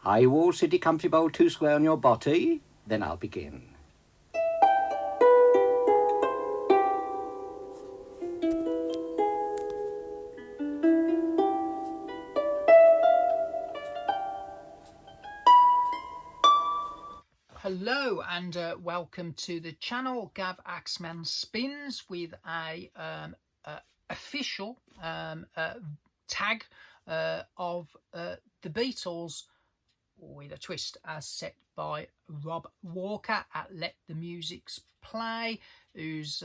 I will city comfy bowl 2 square on your body, then I'll begin. Hello and welcome to the channel. Gav Axman spins with a official tag of the Beatles with a twist, as set by Rob Walker at Let the Music Play, who's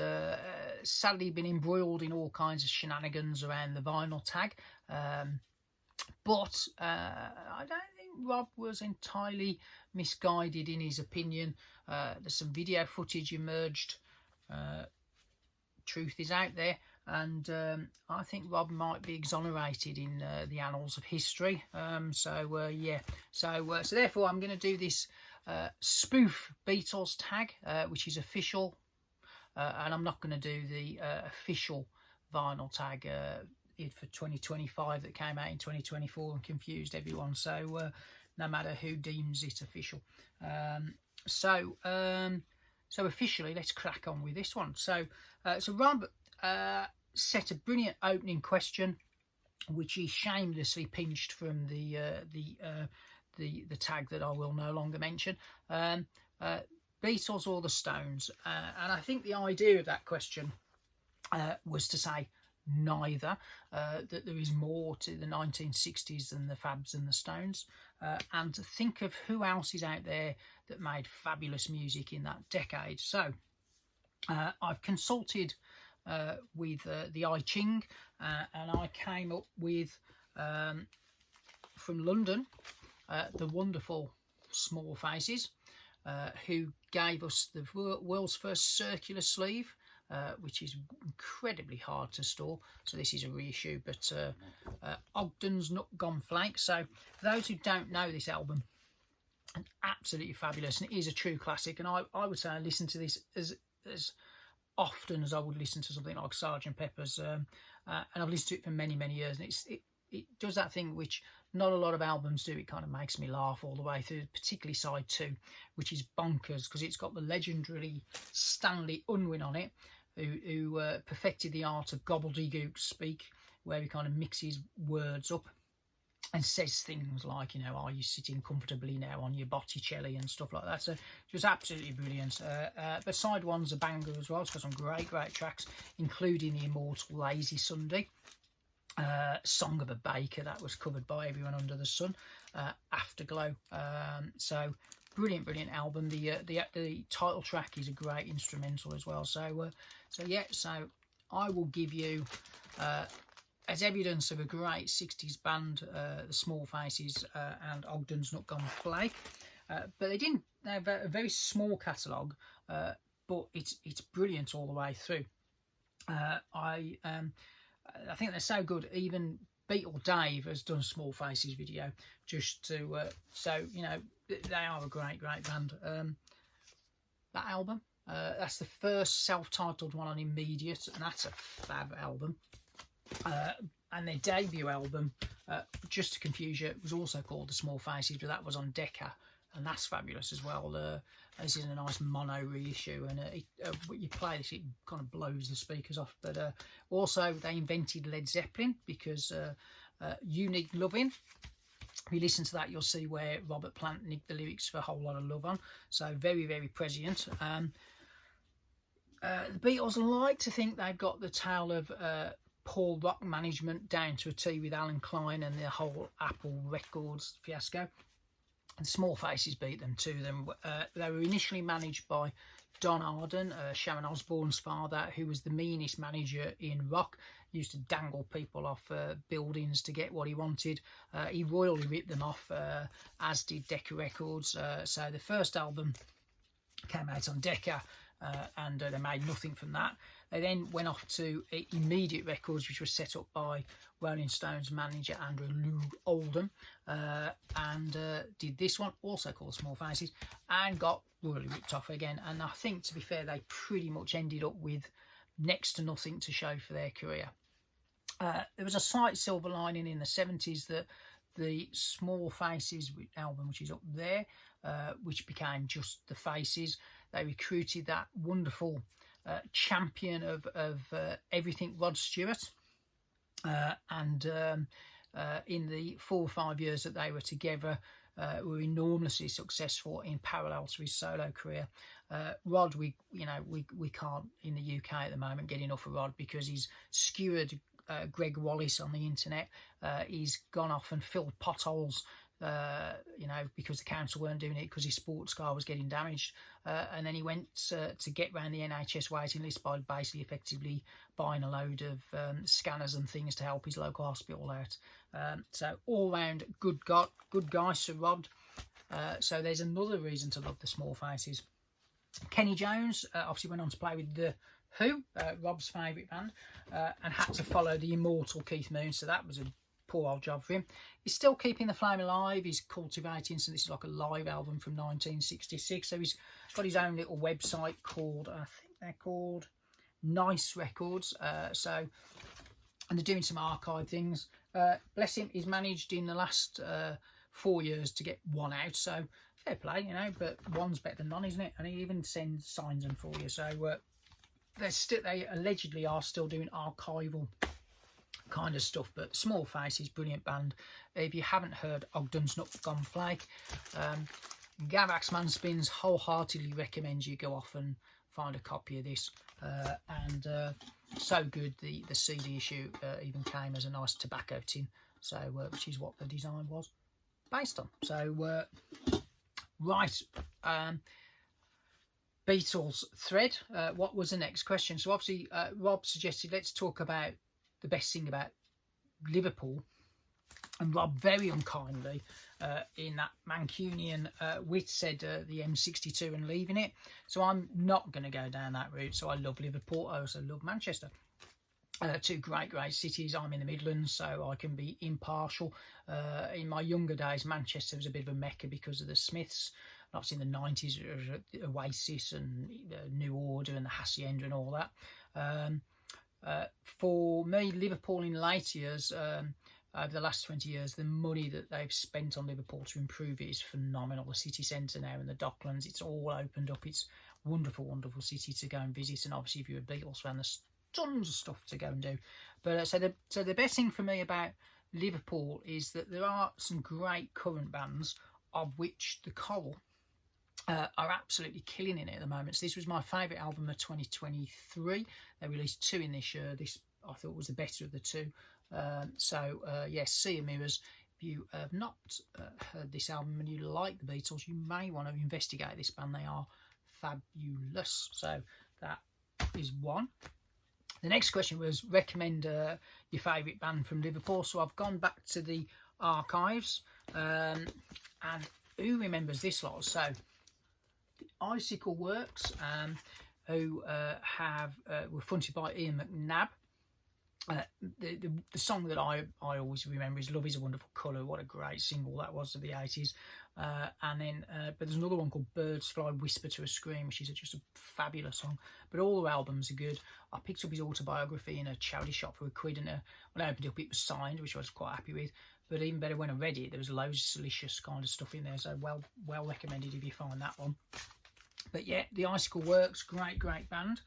sadly been embroiled in all kinds of shenanigans around the vinyl tag. But I don't think Rob was entirely misguided in his opinion. There's some video footage emerged. Truth is out there, and I think Rob might be exonerated in the annals of history. So therefore I'm going to do this spoof Beatles tag, which is official, and I'm not going to do the official vinyl tag for 2025 that came out in 2024 and confused everyone. So no matter who deems it official. So officially, let's crack on with this one. So Rob set a brilliant opening question, which he shamelessly pinched from the tag that I will no longer mention. Beatles or the Stones? And I think the idea of that question was to say neither, that there is more to the 1960s than the Fabs and the Stones, and to think of who else is out there that made fabulous music in that decade. So I've consulted with the I Ching, and I came up with, from London, the wonderful Small Faces, who gave us the world's first circular sleeve, which is incredibly hard to store. So this is a reissue, but Ogden's Nut Gone Flake. So for those who don't know this album, absolutely fabulous, and it is a true classic. And I would say I listen to this as often as I would listen to something like Sgt. Pepper's, and I've listened to it for many years, and it does that thing which not a lot of albums do. It kind of makes me laugh all the way through, particularly side 2, which is bonkers, because it's got the legendary Stanley Unwin on it, who perfected the art of gobbledygook speak, where he kind of mixes words up and says things like, you know, are you sitting comfortably now on your Botticelli and stuff like that. So just absolutely brilliant. But side 1's a banger as well. It's got some great tracks, including the immortal Lazy Sunday, Song of a Baker, that was covered by everyone under the sun, Afterglow. So brilliant album. The title track is a great instrumental as well. So I will give you, as evidence of a great 60s band, the Small Faces and Ogden's Nut Gone Flake. But they have a very small catalogue, but it's brilliant all the way through. I think they're so good. Even Beatle Dave has done Small Faces video, just to so you know they are a great band. That album, that's the first self-titled one on Immediate, and that's a fab album. And their debut album, just to confuse you, was also called The Small Faces, but that was on Decca, and that's fabulous as well. This is a nice mono reissue, and you play this, it kind of blows the speakers off. But also they invented Led Zeppelin, because You Need Loving, if you listen to that, you'll see where Robert Plant nicked the lyrics for A Whole Lot of Love on. So very prescient. The Beatles like to think they've got the tale of poor rock management down to a T with Alan Klein and the whole Apple Records fiasco. And Small Faces beat them to them. They were initially managed by Don Arden, Sharon Osbourne's father, who was the meanest manager in rock. He used to dangle people off buildings to get what he wanted. He royally ripped them off, as did Decca Records. So the first album came out on Decca, and they made nothing from that. They then went off to Immediate Records, which was set up by Rolling Stones manager Andrew Loog Oldham, and did this one, also called Small Faces, and got royally ripped off again. And I think, to be fair, they pretty much ended up with next to nothing to show for their career. There was a slight silver lining in the 70s that the Small Faces album, which is up there, which became just the Faces. They recruited that wonderful champion of everything, Rod Stewart, and in the 4 or 5 years that they were together, were enormously successful in parallel to his solo career. Rod, we can't in the UK at the moment get enough of Rod, because he's skewered Greg Wallace on the internet. He's gone off and filled potholes, because the council weren't doing it because his sports car was getting damaged. And then he went to get round the NHS waiting list by basically effectively buying a load of scanners and things to help his local hospital out. So all round good guy, Sir Rod. So there's another reason to love the Small Faces. Kenny Jones obviously went on to play with The Who, Rob's favourite band, and had to follow the immortal Keith Moon, so that was a poor old job for him. He's still keeping the flame alive. He's cultivating, so this is like a live album from 1966. So he's got his own little website called, I think they're called Nice Records. And they're doing some archive things. Bless him, he's managed in the last 4 years to get one out. So fair play, but one's better than none, isn't it? And he even signs them for you. So they allegedly are still doing archival kind of stuff. But Small Faces, brilliant band. If you haven't heard Ogden's Not Gone Flake, Gav Axman Spins wholeheartedly recommends you go off and find a copy of this. And so good, the CD issue even came as a nice tobacco tin, so which is what the design was based on. So right, Beatles thread. What was the next question? So obviously Rob suggested let's talk about the best thing about Liverpool, and Rob very unkindly in that Mancunian wit said the M62 and leaving it. So I'm not going to go down that route. So I love Liverpool. I also love Manchester. Two great cities. I'm in the Midlands, so I can be impartial. In my younger days, Manchester was a bit of a mecca because of the Smiths. And obviously in the 90s, it was Oasis and New Order and the Hacienda and all that. For me, Liverpool in later years, over the last 20 years, the money that they've spent on Liverpool to improve it is phenomenal. The city centre now and the Docklands, it's all opened up. It's wonderful, wonderful city to go and visit. And obviously, if you're a Beatles fan, there's tons of stuff to go and do. But so the best thing for me about Liverpool is that there are some great current bands, of which the Coral are absolutely killing it at the moment. So this was my favourite album of 2023. They released 2 in this year. This I thought was the better of the 2. Yes, Sea of Mirrors. If you have not heard this album and you like the Beatles, you may want to investigate this band. They are fabulous. So that is one. The next question was recommend your favourite band from Liverpool. So I've gone back to the archives, and who remembers this lot? So the Icicle Works, who were fronted by Ian McNabb. The song that I always remember is Love Is a Wonderful Colour. What a great single that was of the 80s. And then but there's another one called Birds Fly Whisper to a Scream, which is just a fabulous song. But all the albums are good. I picked up his autobiography in a charity shop for £1, and when I opened it up, it was signed, which I was quite happy with. But even better, when I read it, there was loads of salacious kind of stuff in there. So well recommended if you find that one. But yeah, the Icicle Works, great band.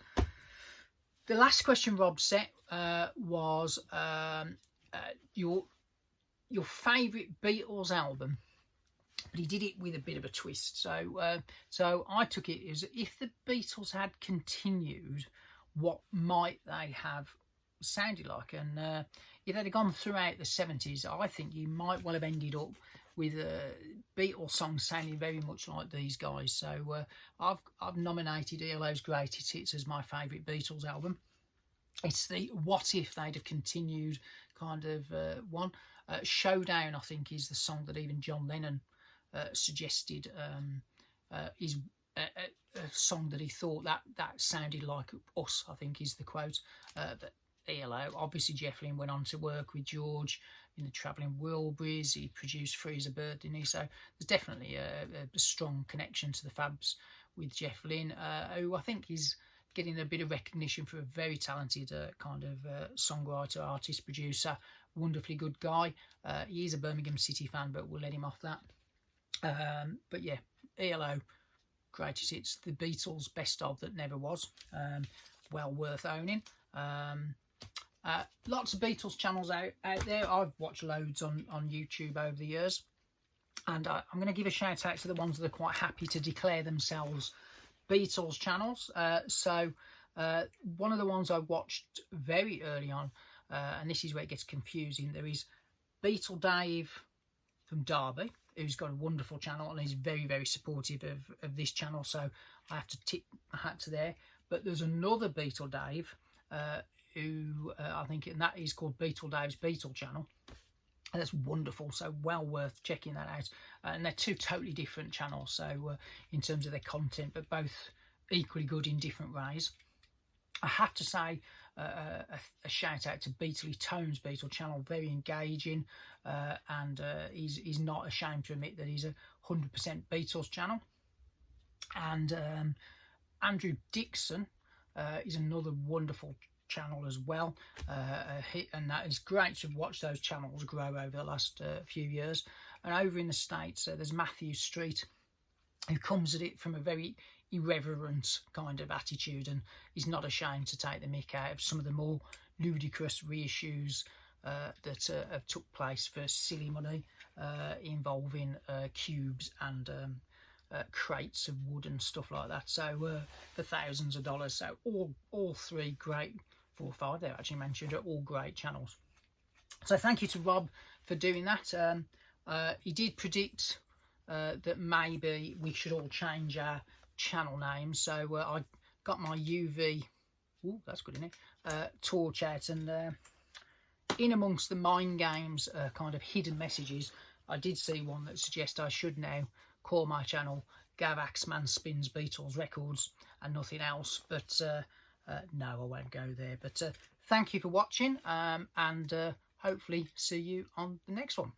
The last question Rob set was your favourite Beatles album, but he did it with a bit of a twist. So I took it as if the Beatles had continued, what might they have sounded like? And if they'd have gone throughout the 70s, I think you might well have ended up with Beatles songs sounding very much like these guys. So I've nominated ELO's Greatest Hits as my favourite Beatles album. It's the What If They'd Have Continued kind of one. Showdown, I think, is the song that even John Lennon suggested is a song that he thought that sounded like us, I think is the quote. But ELO, obviously Jeff Lynne went on to work with George in the Travelling Wilburys. He produced Free as a Bird, didn't he? So there's definitely a strong connection to the Fabs with Jeff Lynne, who I think is getting a bit of recognition for a very talented kind of songwriter, artist, producer wonderfully good guy. He is a Birmingham City fan, but we'll let him off that. But yeah, ELO, greatest hits, the Beatles best of that never was. Well worth owning. Lots of Beatles channels out there. I've watched loads on YouTube over the years, and I'm going to give a shout out to the ones that are quite happy to declare themselves Beatles channels. So one of the ones I watched very early on, and this is where it gets confusing, there is Beatle Dave from Derby, who's got a wonderful channel and is very, very supportive of this channel, so I have to tip my hat to there. But there's another Beatle Dave who I think, and that is called Beatle Dave's Beatle channel, and that's wonderful, so well worth checking that out. And they're two totally different channels, so in terms of their content, but both equally good in different ways. I have to say a shout out to Beatley Tone's Beatle channel, very engaging, and he's not ashamed to admit that he's a 100% Beatles channel. And Andrew Dixon is another wonderful channel as well, and that is great to watch those channels grow over the last few years. And over in the States, there's Matthew Street, who comes at it from a very irreverent kind of attitude, and he's not ashamed to take the mick out of some of the more ludicrous reissues that have took place for silly money, involving cubes and crates of wood and stuff like that, so for thousands of dollars. So all three great, 4 or 5 they actually mentioned, are all great channels. So thank you to Rob for doing that. He did predict that maybe we should all change our channel names, so I got my UV, oh that's good, isn't it, torch out, and in amongst the mind games kind of hidden messages, I did see one that suggests I should now call my channel Gav Axman Spins Beatles Records and nothing else, but no, I won't go there. But thank you for watching, and hopefully see you on the next one.